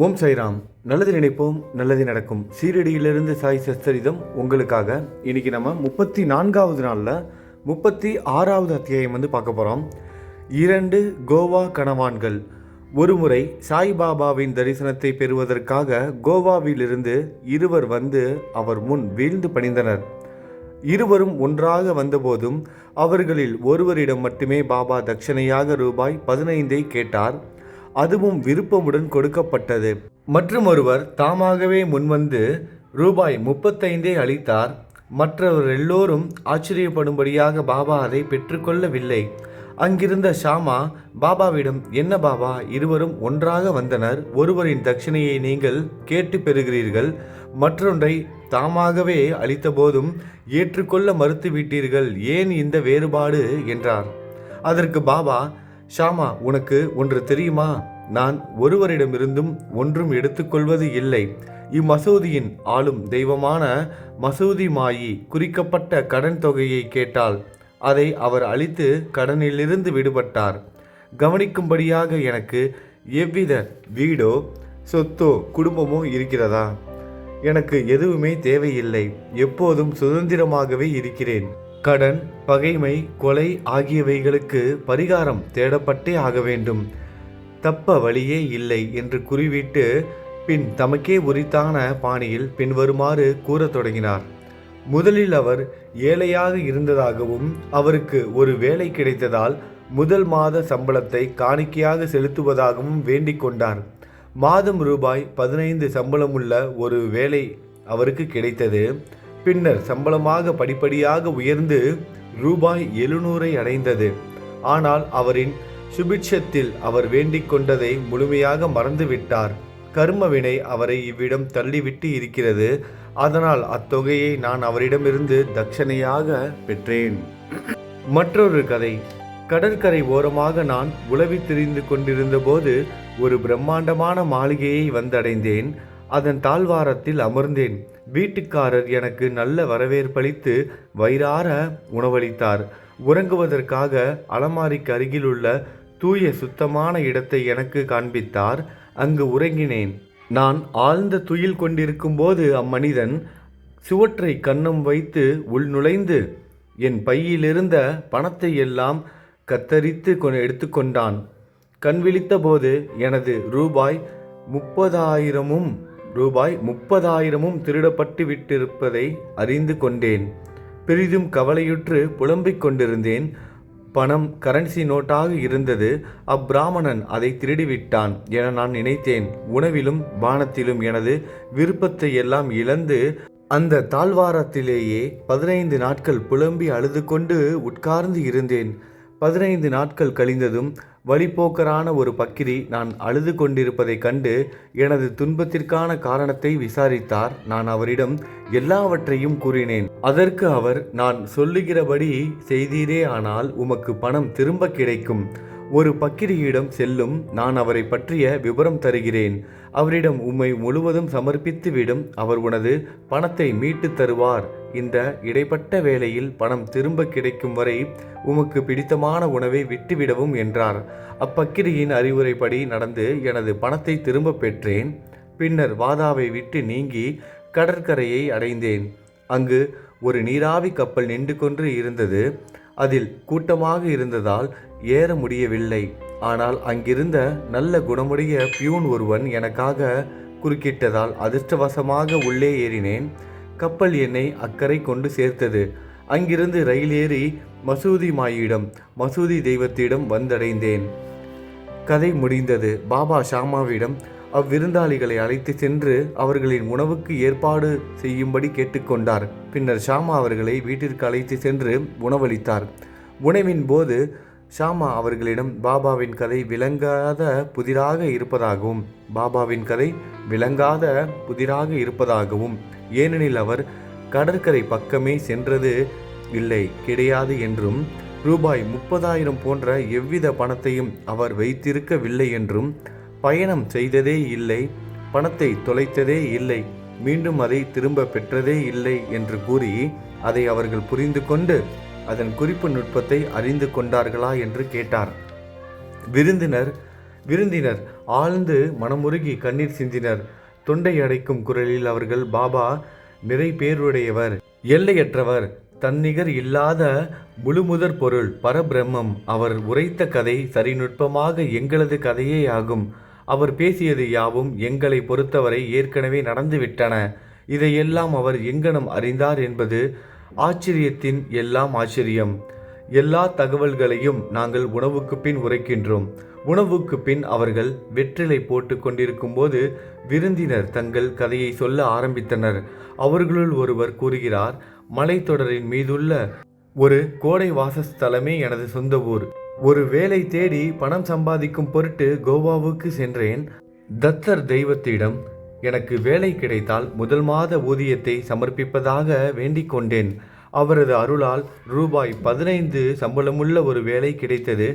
ஓம் சாய்ராம். நல்லது நினைப்போம், நல்லது நடக்கும். சீரடியிலிருந்து சாய் சச்சரிதம் உங்களுக்காக. இன்னைக்கு நம்ம 34வது நாளில் 36வது அத்தியாயம் பார்க்க போகிறோம். 2 கோவா கணவான்கள். ஒருமுறை சாய்பாபாவின் தரிசனத்தை பெறுவதற்காக கோவாவிலிருந்து இருவர் அவர் முன் வீழ்ந்து பணிந்தனர். இருவரும் ஒன்றாக வந்தபோதும் அவர்களில் ஒருவரிடம் மட்டுமே பாபா தட்சணையாக ரூபாய் 15 கேட்டார். அதுவும் விருப்பமுடன் கொடுக்கப்பட்டது. மற்றும் ஒருவர் தாமாகவே முன்வந்து ரூபாய் 35 அளித்தார். மற்றவர் எல்லோரும் ஆச்சரியப்படும்படியாக பாபா அதை பெற்றுக்கொள்ளவில்லை. அங்கிருந்த ஷாமா பாபாவிடம், என்ன பாபா, இருவரும் ஒன்றாக வந்தனர், ஒருவரின் தட்சணையை நீங்கள் கேட்டு பெறுகிறீர்கள், மற்றொன்றை தாமாகவே அளித்த போதும் ஏற்றுக்கொள்ள மறுத்துவிட்டீர்கள், ஏன் இந்த வேறுபாடு என்றார். அதற்கு பாபா, ஷாமா, உனக்கு ஒன்று தெரியுமா? நான் ஒருவரிடமிருந்தும் ஒன்றும் எடுத்துக்கொள்வது இல்லை. இம்மசூதியின் ஆளும் தெய்வமான மசூதி மாயி குறிக்கப்பட்ட கடன் தொகையை கேட்டால் அதை அவர் அளித்து கடனிலிருந்து விடுபட்டார். கவனிக்கும்படியாக எனக்கு எவ்வித வீடோ சொத்தோ குடும்பமோ இருக்கிறதா? எனக்கு எதுவுமே தேவையில்லை. எப்போதும் சுதந்திரமாகவே இருக்கிறேன். கடன், பகைமை, கொலை ஆகியவைகளுக்கு பரிகாரம் தேடப்பட்டே ஆக வேண்டும். தப்ப வழியே இல்லை என்று கூறிவிட்டு பின் தமக்கே உரித்தான பாணியில் பின்வருமாறு கூறத் தொடங்கினார். முதலில் அவர் ஏழையாக இருந்ததாகவும் அவருக்கு ஒரு வேலை கிடைத்ததால் முதல் மாத சம்பளத்தை காணிக்கையாக செலுத்துவதாகவும் வேண்டிக் கொண்டார். மாதம் ரூபாய் 15 சம்பளமுள்ள ஒரு வேலை அவருக்கு கிடைத்தது. பின்னர் சம்பளமாக படிப்படியாக உயர்ந்து ரூபாய் 700 அடைந்தது. ஆனால் அவரின் சுபிட்சத்தில் அவர் வேண்டிக் கொண்டதை முழுமையாக மறந்துவிட்டார். கர்மவினை அவரை இவ்விடம் தள்ளிவிட்டு இருக்கிறது. அதனால் அத்தொகையை நான் அவரிடமிருந்து தட்சணையாக பெற்றேன். மற்றொரு கதை. கடற்கரை ஓரமாக நான் உலவி திரிந்து கொண்டிருந்த போது ஒரு பிரம்மாண்டமான மாளிகையை வந்தடைந்தேன். அதன் தாழ்வாரத்தில் அமர்ந்தேன். வீட்டுக்காரர் எனக்கு நல்ல வரவேற்பளித்து வயிறார உணவளித்தார். உறங்குவதற்காக அலமாரிக்கு அருகிலுள்ள தூய சுத்தமான இடத்தை எனக்கு காண்பித்தார். அங்கு உறங்கினேன். நான் ஆழ்ந்த துயில் கொண்டிருக்கும் போது அம்மனிதன் சுவற்றை கன்னம் வைத்து உள் நுழைந்து என் பையிலிருந்த பணத்தை எல்லாம் கத்தரித்து எடுத்துக்கொண்டான். கண் விழித்த போது எனது ரூபாய் 30,000 திருடப்பட்டு விட்டிருப்பதை அறிந்து கொண்டேன். பெரிதும் கவலையுற்று புலம்பிக் கொண்டிருந்தேன். பணம் கரன்சி நோட்டாக இருந்தது. அப்பிராமணன் அதை திருடிவிட்டான் என நான் நினைத்தேன். உணவிலும் பானத்திலும் எனது விருப்பத்தை எல்லாம் இழந்து அந்த தாழ்வாரத்திலேயே 15 நாட்கள் புலம்பி அழுது கொண்டு உட்கார்ந்து இருந்தேன். 15 நாட்கள் கழிந்ததும் வழிபோக்கரான ஒரு பக்கிரி நான் அழுது கொண்டிருப்பதை கண்டு எனது துன்பத்திற்கான காரணத்தை விசாரித்தார். நான் அவரிடம் எல்லாவற்றையும் கூறினேன். அதற்கு அவர், நான் சொல்லுகிறபடி செய்தீரே ஆனால் உமக்கு பணம் திரும்ப கிடைக்கும். ஒரு பக்கிரியிடம் செல்லும், நான் அவரை பற்றிய விவரம் தருகிறேன். அவரிடம் உம்மை முழுவதும் சமர்ப்பித்துவிடும். அவர் உனது பணத்தை மீட்டு தருவார். இந்த இடைப்பட்ட வேளையில் பணம் திரும்ப கிடைக்கும் வரை உமக்கு பிடித்தமான உணவை விட்டுவிடவும் என்றார். அப்பக்கிரியின் அறிவுரைப்படி நடந்து எனது பணத்தை திரும்ப பெற்றேன். பின்னர் வாதாவை விட்டு நீங்கி கடற்கரையை அடைந்தேன். அங்கு ஒரு நீராவி கப்பல் நின்று கொண்டு இருந்தது. அதில் கூட்டமாக இருந்ததால் ஏற முடியவில்லை. ஆனால் அங்கிருந்த நல்ல குணமுடைய பியூன் ஒருவன் எனக்காக குறுக்கிட்டதால் அதிர்ஷ்டவசமாக உள்ளே ஏறினேன். கப்பல் என்னை அக்கறை கொண்டு சேர்த்தது. அங்கிருந்து ரயில் ஏறி மசூதி மாயிடம், மசூதி தெய்வத்திடம் வந்தடைந்தேன். கதை முடிந்தது. பாபா ஷாமாவிடம் அவ்விருந்தாளிகளை அழைத்து சென்று அவர்களின் உணவுக்கு ஏற்பாடு செய்யும்படி கேட்டுக்கொண்டார். பின்னர் ஷாமா அவர்களை வீட்டிற்கு அழைத்து சென்று உணவளித்தார். உணவின் போது ஷாமா அவர்களிடம் பாபாவின் கதை விளங்காத புதிராக இருப்பதாகவும் ஏனெனில் அவர் கடற்கரை பக்கமே சென்றது கிடையாது என்றும் ரூபாய் 30,000 போன்ற எவ்வித பணத்தையும் அவர் வைத்திருக்கவில்லை என்றும் பயணம் செய்ததே இல்லை, பணத்தை தொலைத்ததே இல்லை, மீண்டும் அதை திரும்ப பெற்றதே இல்லை என்று கூறி அதை அவர்கள் புரிந்து கொண்டு அதன் குறிப்பு நுட்பத்தை அறிந்து கொண்டார்களா என்று கேட்டார். விருந்தினர் விருந்தினர் ஆழ்ந்து மனமுருகி கண்ணீர் சிந்தினர். தொண்டை அடைக்கும் குரலில் அவர்கள், பாபா நிறை பேருடையவர், எல்லையற்றவர், தன்னிகர் இல்லாத முழுமுதற் பொருள், பரபிரம்மம். அவர் உரைத்த கதை சரிநுட்பமாக எங்களது கதையே ஆகும். அவர் பேசியது யாவும் எங்களை பொறுத்தவரை ஏற்கனவே நடந்துவிட்டன. இதையெல்லாம் அவர் எங்கனம் அறிந்தார் என்பது ஆச்சரியத்தின் எல்லாம் ஆச்சரியம். எல்லா தகவல்களையும் நாங்கள் உணவுக்கு பின் உரைக்கின்றோம். உணவுக்கு பின் அவர்கள் வெற்றிலை போட்டு கொண்டிருக்கும் போது விருந்தினர் தங்கள் கதையை சொல்ல ஆரம்பித்தனர். அவர்களுள் ஒருவர் கூறுகிறார், மலைத்தொடரின் மீதுள்ள ஒரு கோடை வாசஸ்தலமே எனது சொந்த ஊர். ஒரு வேலை தேடி பணம் சம்பாதிக்கும் பொருட்டு கோவாவுக்கு சென்றேன். தத்தர் தெய்வத்திடம் எனக்கு வேலை கிடைத்தால் முதல் மாத ஊதியத்தை சமர்ப்பிப்பதாக வேண்டிக் கொண்டேன். அவரது அருளால் ரூபாய் 15 சம்பளமுள்ள ஒரு வேலை கிடைத்தது.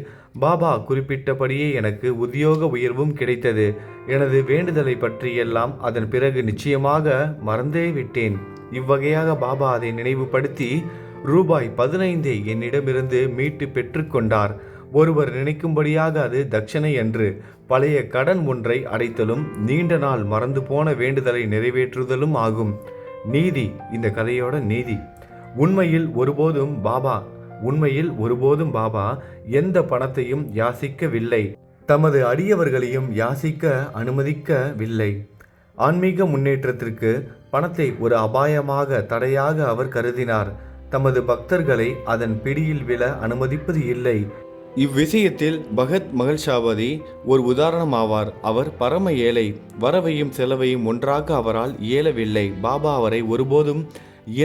பாபா குறிப்பிட்டபடியே எனக்கு உத்தியோக உயர்வும் கிடைத்தது. எனது வேண்டுதலை பற்றியெல்லாம் அதன் பிறகு நிச்சயமாக மறந்தே விட்டேன். இவ்வகையாக பாபா அதை நினைவுபடுத்தி ரூபாய் 15 என்னிடமிருந்து மீட்டு பெற்றுக்கொண்டார். ஒருவர் நினைக்கும்படியாக அது தட்சணை அன்று. பழைய கடன் ஒன்றை அடைத்தலும் நீண்ட நாள் மறந்து போன வேண்டுதலை நிறைவேற்றுதலும் ஆகும். நீதி, இந்த கதையோட நீதி. உண்மையில் ஒருபோதும் பாபா எந்த பணத்தையும் யாசிக்கவில்லை, தமது அடியவர்களையும் யாசிக்க அனுமதிக்கவில்லை. ஆன்மீக முன்னேற்றத்திற்கு பணத்தை ஒரு அபாயமாக, தடையாக அவர் கருதினார். தமது பக்தர்களை அதன் பிடியில் விழ அனுமதிப்பது இல்லை. இவ்விஷயத்தில் பகத் மகள்ஷாபதி ஒரு உதாரணம் ஆவார். அவர் பரம ஏழை. வரவையும் செலவையும் ஒன்றாக அவரால் இயலவில்லை. பாபா அவரை ஒருபோதும்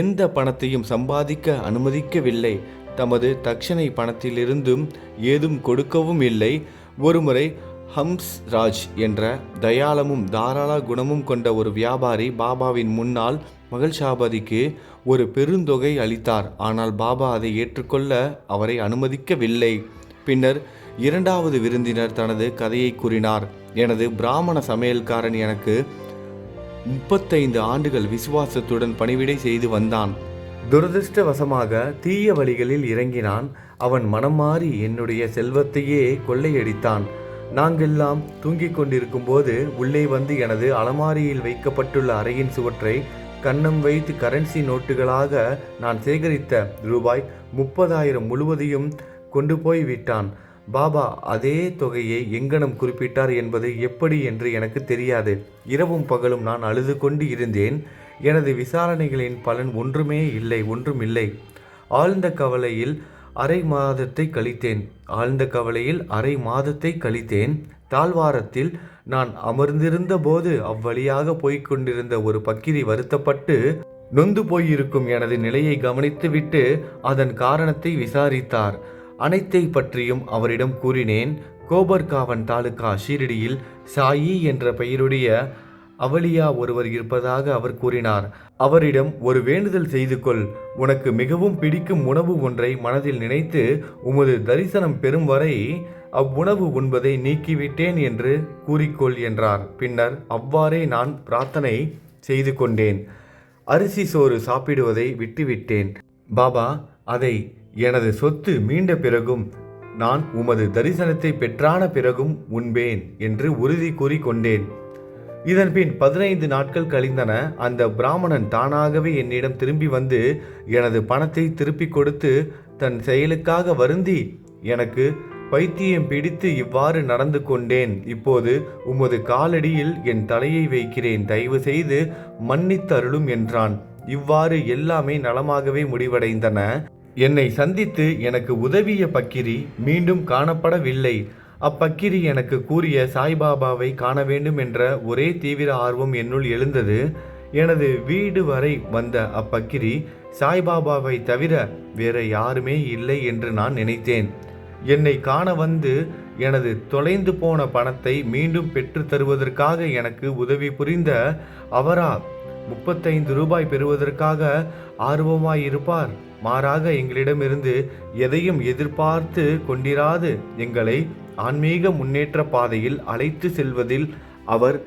எந்த பணத்தையும் சம்பாதிக்க அனுமதிக்கவில்லை. தமது தட்சணை பணத்திலிருந்தும் ஏதும் கொடுக்கவும் இல்லை. ஒருமுறை ஹம்ஸ் ராஜ் என்ற தயாளமும் தாராள குணமும் கொண்ட ஒரு வியாபாரி பாபாவின் முன்னால் மகள்ஷாபதிக்கு ஒரு பெருந்தொகை அளித்தார். ஆனால் பாபா அதை ஏற்றுக்கொள்ள அவரை அனுமதிக்கவில்லை. பின்னர் இரண்டாவது விருந்தினர் தனது கதையை கூறினார். எனது பிராமண சமையல்காரன் எனக்கு 35 ஆண்டுகள் விசுவாசத்துடன் பணிவிடை செய்து வந்தான். துரதிருஷ்டவசமாக தீய வழிகளில் இறங்கினான். அவன் மனம் மாறி என்னுடைய செல்வத்தையே கொள்ளையடித்தான். நாங்கெல்லாம் தூங்கிக் கொண்டிருக்கும் போது உள்ளே வந்து எனது அலமாரியில் வைக்கப்பட்டுள்ள அறையின் சுவற்றை கன்னம் வைத்து கரன்சி நோட்டுகளாக நான் சேகரித்த ரூபாய் 30,000 முழுவதையும் கொண்டு போய் விட்டான். பாபா அதே தொகையை எங்கனம் குறிப்பிட்டார் என்பது எப்படி என்று எனக்கு தெரியாது. இரவும் பகலும் நான் அழுது கொண்டு இருந்தேன். எனது விசாரணைகளின் பலன் ஒன்றுமில்லை. ஆழ்ந்த கவலையில் அரை மாதத்தை கழித்தேன். தாழ்வாரத்தில் நான் அமர்ந்திருந்த போது அவ்வழியாக போய்கொண்டிருந்த ஒரு பக்கிரி வருத்தப்பட்டு நொந்து போயிருக்கும் எனது நிலையை கவனித்துவிட்டு அதன் காரணத்தை விசாரித்தார். அனைத்தை பற்றியும் அவரிடம் கூறினேன். கோபர்காவன் தாலுகா ஷீரடியில் சாயி என்ற பெயருடைய அவலியா ஒருவர் இருப்பதாக அவர் கூறினார். அவரிடம் ஒரு வேண்டுதல் செய்து கொள். உனக்கு மிகவும் பிடிக்கும் உணவு ஒன்றை மனதில் நினைத்து உமது தரிசனம் பெறும் வரை அவ்வுணவு உண்பதை நீக்கிவிட்டேன் என்று கூறிக்கொள் என்றார். பின்னர் அவ்வாறே நான் பிரார்த்தனை செய்து கொண்டேன். அரிசி சோறு சாப்பிடுவதை விட்டுவிட்டேன். பாபா, அதை எனது சொத்து மீண்ட பிறகும் நான் உமது தரிசனத்தை பெற்றான பிறகும் உண்பேன் என்று உறுதி கூறிக்கொண்டேன். இதன்பின் 15 நாட்கள் கழிந்தன. அந்த பிராமணன் தானாகவே என்னிடம் திரும்பி வந்து எனது பணத்தை திருப்பிக் கொடுத்து தன் செயலுக்காக வருந்தி, எனக்கு பைத்தியம் பிடித்து இவ்வாறு நடந்து கொண்டேன். இப்போது உமது காலடியில் என் தலையை வைக்கிறேன். தயவு செய்து மன்னித்தருளும் என்றான். இவ்வாறு எல்லாமே நலமாகவே முடிவடைந்தன. என்னை சந்தித்து எனக்கு உதவிய பக்கிரி மீண்டும் காணப்படவில்லை. அப்பக்கிரி எனக்கு கூறிய சாய்பாபாவை காண வேண்டும் என்ற ஒரே தீவிர ஆர்வம் என்னுள் எழுந்தது. எனது வீடு வரை வந்த அப்பக்கிரி சாய்பாபாவை தவிர வேற யாருமே இல்லை என்று நான் நினைத்தேன். என்னை காண வந்து எனது தொலைந்து போன பணத்தை மீண்டும் பெற்று தருவதற்காக எனக்கு உதவி புரிந்த அவரா 35 ரூபாய் பெறுவதற்காக ஆர்வமாயிருப்பார். மாறாக எங்களிடமிருந்து எதையும் எதிர்பார்த்து கொண்டிராது எங்களை ஆன்மீக முன்னேற்ற பாதையில் அழைத்து செல்வதில் அவர்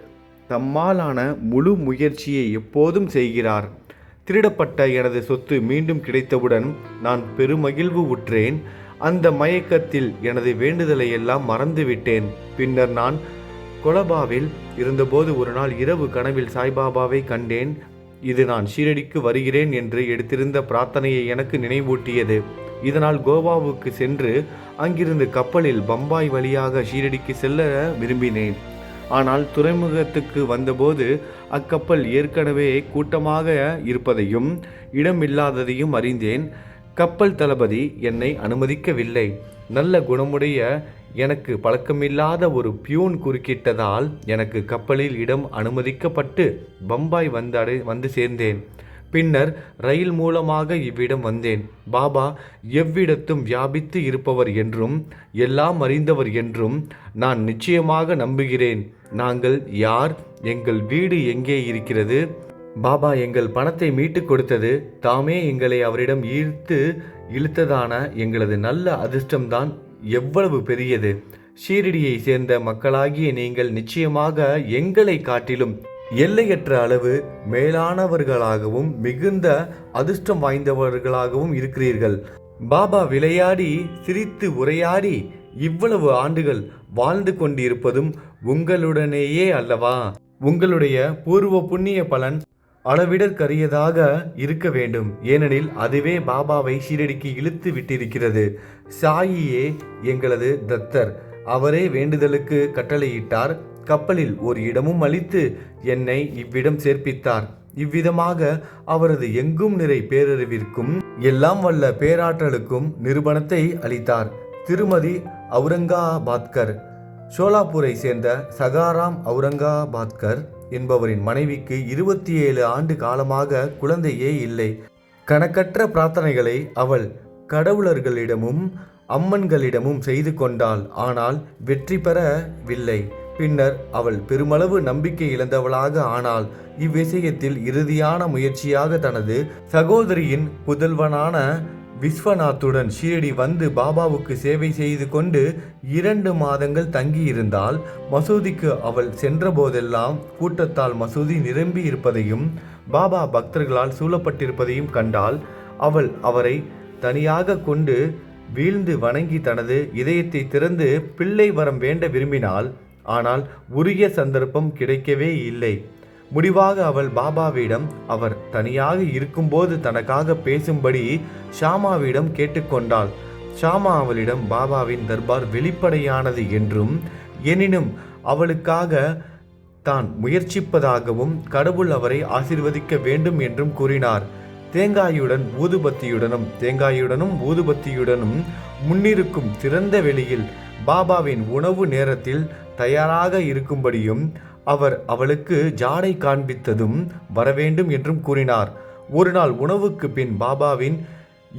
தம்மாலான முழு முயற்சியை எப்போதும் செய்கிறார். திருடப்பட்ட எனது சொத்து மீண்டும் கிடைத்தவுடன் நான் பெருமகிழ்வு உற்றேன். அந்த மயக்கத்தில் எனது வேண்டுதலை எல்லாம் மறந்துவிட்டேன். பின்னர் நான் கொலபாவில் இருந்தபோது ஒரு நாள் இரவு கனவில் சாய்பாபாவை கண்டேன். இது நான் ஷீரடிக்கு வருகிறேன் என்று எடுத்திருந்த பிரார்த்தனையை எனக்கு நினைவூட்டியது. இதனால் கோவாவுக்கு சென்று அங்கிருந்து கப்பலில் பம்பாய் வழியாக ஷீரடிக்கு செல்ல விரும்பினேன். ஆனால் துறைமுகத்துக்கு வந்தபோது அக்கப்பல் ஏற்கனவே கூட்டமாக இருப்பதையும் இடமில்லாததையும் அறிந்தேன். கப்பல் தளபதி என்னை அனுமதிக்கவில்லை. நல்ல குணமுடைய எனக்கு பழக்கமில்லாத ஒரு பியூன் குறுக்கிட்டதால் எனக்கு கப்பலில் இடம் அனுமதிக்கப்பட்டு பம்பாய் வந்து சேர்ந்தேன். பின்னர் ரயில் மூலமாக இவ்விடம் வந்தேன். பாபா எவ்விடத்தும் வியாபித்து இருப்பவர் என்றும் எல்லாம் அறிந்தவர் என்றும் நான் நிச்சயமாக நம்புகிறேன். நாங்கள் யார்? எங்கள் வீடு எங்கே இருக்கிறது? பாபா எங்கள் பணத்தை மீட்டு கொடுத்தது தாமே எங்களை அவரிடம் இழுத்ததான எங்களது நல்ல அதிர்ஷ்டம்தான் எவ்வளவு பெரியது. ஷீரடியை சேர்ந்த மக்களாகிய நீங்கள் நிச்சயமாக எங்களை காட்டிலும் எல்லையற்ற அளவு மேலானவர்களாகவும் மிகுந்த அதிர்ஷ்டம் வாய்ந்தவர்களாகவும் இருக்கிறீர்கள். பாபா விளையாடி சிரித்து உரையாடி இவ்வளவு ஆண்டுகள் வாழ்ந்து கொண்டிருப்பதும் உங்களுடனேயே அல்லவா? உங்களுடைய பூர்வ புண்ணிய பலன் அளவிடற்கரியதாக இருக்க வேண்டும். ஏனெனில் அதுவே பாபாவை ஷீரடிக்கு இழுத்து விட்டிருக்கிறது. சாயியே எங்களது தத்தர். அவரே வேண்டுதலுக்கு கட்டளையிட்டார். கப்பலில் ஒரு இடமும் அளித்து என்னை இவ்விடம் சேர்ப்பித்தார். இவ்விதமாக அவரது எங்கும் நிறை பேரறிவிற்கும் எல்லாம் வல்ல பேராற்றலுக்கும் நிரூபணத்தை அளித்தார். திருமதி அவுரங்காபாத்கர், சோலாப்பூரை சேர்ந்த சகாராம் அவுரங்காபாத்கர் என்பவரின் மனைவிக்கு 27 ஆண்டு காலமாக குழந்தையே இல்லை. கணக்கற்ற பிரார்த்தனைகளை அவள் கடவுளர்களிடமும் அம்மன்களிடமும் செய்து கொண்டாள். ஆனால் வெற்றி பெறவில்லை. பின்னர் அவள் பெருமளவு நம்பிக்கை இழந்தவளாக ஆனாள். இவ்விஷயத்தில் இறுதியான முயற்சியாக தனது சகோதரியின் புதல்வனான விஸ்வநாத்துடன் ஷீரடி வந்து பாபாவுக்கு சேவை செய்து கொண்டு 2 மாதங்கள் தங்கியிருந்தால் மசூதிக்கு அவள் சென்றபோதெல்லாம் கூட்டத்தால் மசூதி நிரம்பி இருப்பதையும் பாபா பக்தர்களால் சூழப்பட்டிருப்பதையும் கண்டால் அவள் அவரை தனியாக கொண்டு வீழ்ந்து வணங்கி தனது இதயத்தை திறந்து பிள்ளை வரம் வேண்ட விரும்பினாள். ஆனால் உரிய சந்தர்ப்பம் கிடைக்கவே இல்லை. முடிவாக அவள் பாபாவிடம் அவர் தனியாக இருக்கும்போது தனக்காக பேசும்படி ஷாமாவிடம் கேட்டுக்கொண்டாள். ஷாமா அவளிடம் பாபாவின் தர்பார் வெளிப்படையானது என்றும் எனினும் அவளுக்காக தான் முயற்சிப்பதாகவும் கடவுள் அவரை ஆசீர்வதிக்க வேண்டும் என்றும் கூறினார். தேங்காயுடனும் ஊதுபத்தியுடனும் முன்னிருக்கும் திறந்த வெளியில் பாபாவின் உணவு நேரத்தில் தயாராக இருக்கும்படியும் அவர் அவளுக்கு ஜாடை காண்பித்ததும் வரவேண்டும் என்றும் கூறினார். ஒரு நாள் உணவுக்கு பின் பாபாவின்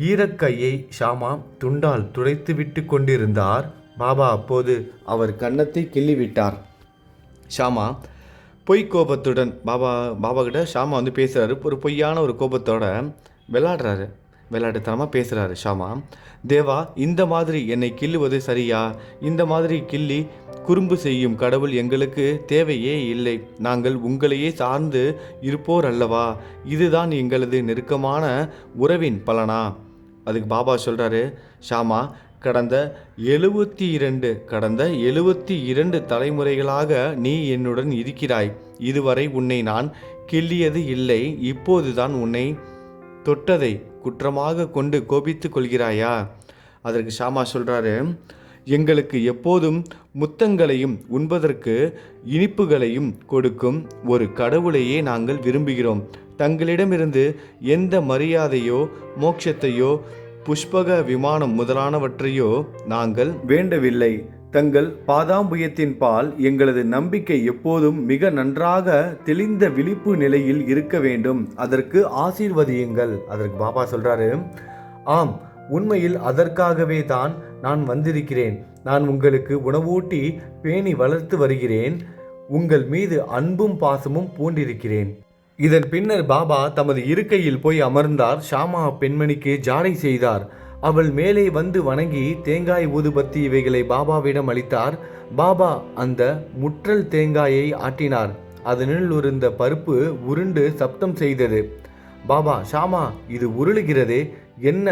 ஈரக்கையை ஷாமா துண்டால் துடைத்து விட்டு கொண்டிருந்தார். பாபா அப்போது அவர் கன்னத்தை கிள்ளிவிட்டார். ஷாமா கோபத்துடன் பாபா கிட்ட ஷாமா வந்து பேசுகிறாரு. ஒரு பொய்யான ஒரு கோபத்தோட விளையாட்டுத்தனமாக பேசுகிறாரு ஷாமா. தேவா, இந்த மாதிரி என்னை கிள்ளுவது சரியா? இந்த மாதிரி கிள்ளி குறும்பு செய்யும் கடவுள் எங்களுக்கு தேவையே இல்லை. நாங்கள் உங்களையே சார்ந்து இருப்போர் அல்லவா? இதுதான் எங்களது நெருக்கமான உறவின் பலனா? அதுக்கு பாபா சொல்கிறாரு, ஷாமா, கடந்த 72 தலைமுறைகளாக நீ என்னுடன் இருக்கிறாய். இதுவரை உன்னை நான் கிள்ளியது இல்லை. இப்போதுதான் உன்னை தொட்டதை குற்றமாக கொண்டு கோபித்து கொள்கிறாயா? அதற்கு ஷாமா சொல்கிறாரு, எங்களுக்கு எப்போதும் முத்தங்களையும் உண்பதற்கு இனிப்புகளையும் கொடுக்கும் ஒரு கடவுளையே நாங்கள் விரும்புகிறோம். தங்களிடமிருந்து எந்த மரியாதையோ மோட்சத்தையோ புஷ்பக விமானம் முதலானவற்றையோ நாங்கள் வேண்டவில்லை. தங்கள் பாதாம்புயத்தின் பால் எங்களது நம்பிக்கை எப்போதும் மிக நன்றாக தெளிந்த விழிப்பு நிலையில் இருக்க வேண்டும். அதற்கு ஆசீர்வதியுங்கள். அதற்கு பாபா சொல்றாரு, ஆம், உண்மையில் அதற்காகவே தான் நான் வந்திருக்கிறேன். நான் உங்களுக்கு உணவூட்டி பேணி வளர்த்து வருகிறேன். உங்கள் மீது அன்பும் பாசமும் பூண்டிருக்கிறேன். இதன் பின்னர் பாபா தமது இருக்கையில் போய் அமர்ந்தார். ஷாமா பெண்மணிக்கு ஜாடை செய்தார். அவள் மேலே வந்து வணங்கி தேங்காய் ஊதுபத்தி இவைகளை பாபாவிடம் அளித்தார். பாபா அந்த முற்றல் தேங்காயை ஆட்டினார். அதனில் இருந்த பருப்பு உருண்டு சப்தம் செய்தது. பாபா, ஷாமா, இது உருளுகிறதே, என்ன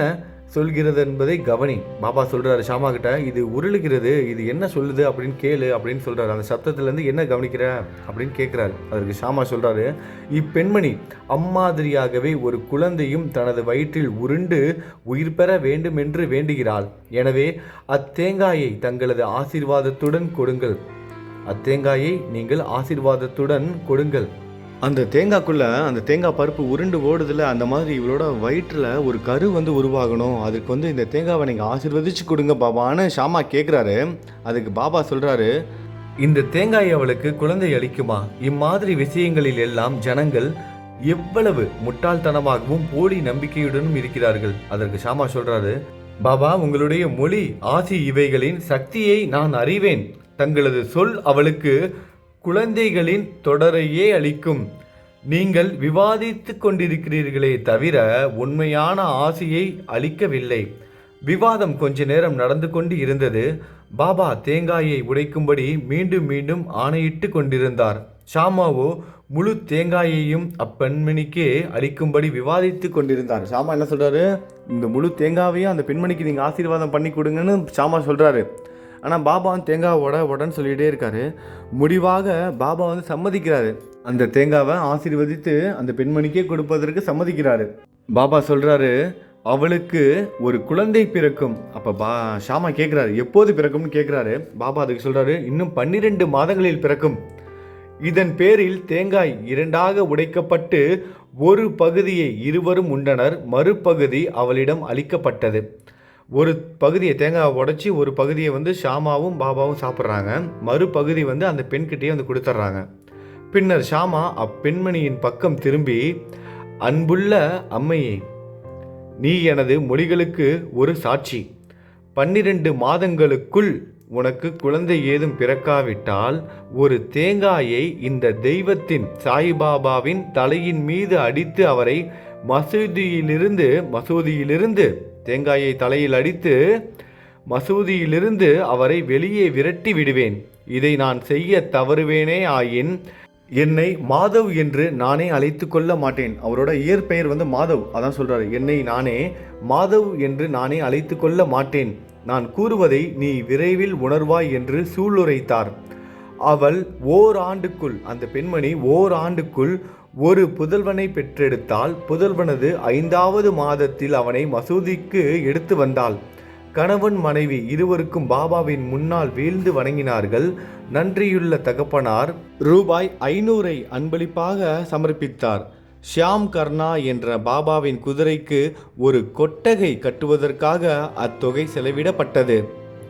சொல்கிறது என்பதை கவனி. பாபா சொல்கிறாரு ஷாமா கிட்ட, இது உருளுகிறது, இது என்ன சொல்லுது அப்படின்னு கேளு அப்படின்னு சொல்கிறாரு. அந்த சத்தத்துலேருந்து என்ன கவனிக்கிற அப்படின்னு கேட்குறாரு. அதற்கு ஷாமா சொல்கிறாரு, இப்பெண்மணி அம்மாதிரியாகவே ஒரு குழந்தையும் தனது வயிற்றில் உருண்டு உயிர் பெற வேண்டும் என்று வேண்டுகிறாள். எனவே அத்தேங்காயை தங்களது ஆசீர்வாதத்துடன் கொடுங்கள். அத்தேங்காயை நீங்கள் ஆசீர்வாதத்துடன் கொடுங்கள். அந்த தேங்காய்க்குள்ளே அந்த தேங்காய் பருப்பு உருண்டு ஓடுதில்ல, அந்த மாதிரி இவளோட வயிற்றில் ஒரு கரு உருவாகணும். அதுக்கு இந்த தேங்காவை நீங்கள் ஆசீர்வதிச்சு கொடுங்க பாபான்னு ஷாமா கேட்குறாரு. அதுக்கு பாபா சொல்கிறாரு, இந்த தேங்காய் அவளுக்கு குழந்தை அளிக்குமா? இம்மாதிரி விஷயங்களில் எல்லாம் ஜனங்கள் எவ்வளவு முட்டாள்தனமாகவும் போலி நம்பிக்கையுடனும் இருக்கிறார்கள். அதற்கு ஷாமா சொல்கிறாரு, பாபா உங்களுடைய மொழி ஆசி இவைகளின் சக்தியை நான் அறிவேன். தங்களது சொல் அவளுக்கு குழந்தைகளின் தொடரையே அளிக்கும். நீங்கள் விவாதித்து கொண்டிருக்கிறீர்களே தவிர உண்மையான ஆசையை அளிக்கவில்லை. விவாதம் கொஞ்ச நேரம் நடந்து கொண்டு இருந்தது. பாபா தேங்காயை உடைக்கும்படி மீண்டும் மீண்டும் ஆணையிட்டு கொண்டிருந்தார். ஷாமாவோ முழு தேங்காயையும் அப்பெண்மணிக்கே அளிக்கும்படி விவாதித்து கொண்டிருந்தார். ஷாமா என்ன சொல்கிறாரு, இந்த முழு தேங்காவையும் அந்த பெண்மணிக்கு நீங்கள் ஆசீர்வாதம் பண்ணி கொடுங்கன்னு ஷாமா சொல்கிறாரு. ஆனால் பாபா தேங்காய் உடன்னு சொல்லிகிட்டே இருக்காரு. முடிவாக பாபா சம்மதிக்கிறாரு. அந்த தேங்காவை ஆசீர்வதித்து அந்த பெண்மணிக்கே கொடுப்பதற்கு சம்மதிக்கிறாரு. பாபா சொல்கிறாரு, அவளுக்கு ஒரு குழந்தை பிறக்கும். அப்போ ஷாமா கேட்குறாரு, எப்போது பிறக்கும்னு கேட்குறாரு. பாபா அதுக்கு சொல்கிறாரு, இன்னும் 12 மாதங்களில் பிறக்கும். இதன் பேரில் தேங்காய் 2ஆக உடைக்கப்பட்டு ஒரு பகுதியை இருவரும் உண்டனர். மறுபகுதி அவளிடம் அளிக்கப்பட்டது. ஒரு பகுதியை தேங்காய் உடைச்சி ஒரு பகுதியை ஷாமாவும் பாபாவும் சாப்பிட்றாங்க. மறுபகுதி அந்த பெண்கிட்டே கொடுத்துட்றாங்க. பின்னர் ஷாமா அப்பெண்மணியின் பக்கம் திரும்பி, அன்புள்ள அம்மையே, நீ எனது மொழிகளுக்கு ஒரு சாட்சி. 12 மாதங்களுக்குள் உனக்கு குழந்தை ஏதும் பிறக்காவிட்டால் ஒரு தேங்காயை இந்த தெய்வத்தின் சாய்பாபாவின் தலையின் மீது அடித்து அவரை மசூதியிலிருந்து தேங்காயை தலையில் அடித்து மசூதியிலிருந்து அவரை வெளியே விரட்டி விடுவேன். இதை நான் செய்ய தவறுவேனே ஆயின் என்னை மாதவ் என்று நானே அழைத்து கொள்ள மாட்டேன். அவரோட இயற்பெயர் மாதவ். அதான் சொல்கிறாரு, என்னை நானே மாதவ் என்று நானே அழைத்து கொள்ள மாட்டேன். நான் கூறுவதை நீ விரைவில் உணர்வாய் என்று சூளுரைத்தார். அவள் ஓராண்டுக்குள், அந்த பெண்மணி ஓராண்டுக்குள் ஒரு புதல்வனை பெற்றெடுத்தால் புதல்வனது 5வது மாதத்தில் அவனை மசூதிக்கு எடுத்து வந்தாள். கணவன் மனைவி இருவருக்கும் பாபாவின் முன்னால் வீழ்ந்து வணங்கினார்கள். நன்றியுள்ள தகப்பனார் ரூபாய் 500 அன்பளிப்பாக சமர்ப்பித்தார். ஷியாம் கர்ணா என்ற பாபாவின் குதிரைக்கு ஒரு கொட்டகை கட்டுவதற்காக அத்தொகை செலவிடப்பட்டது.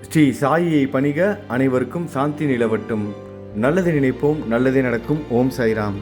ஸ்ரீ சாயியை பணிக. அனைவருக்கும் சாந்தி நிலவட்டும். நல்லது நினைப்போம், நல்லதே நடக்கும். ஓம் சாய்ராம்.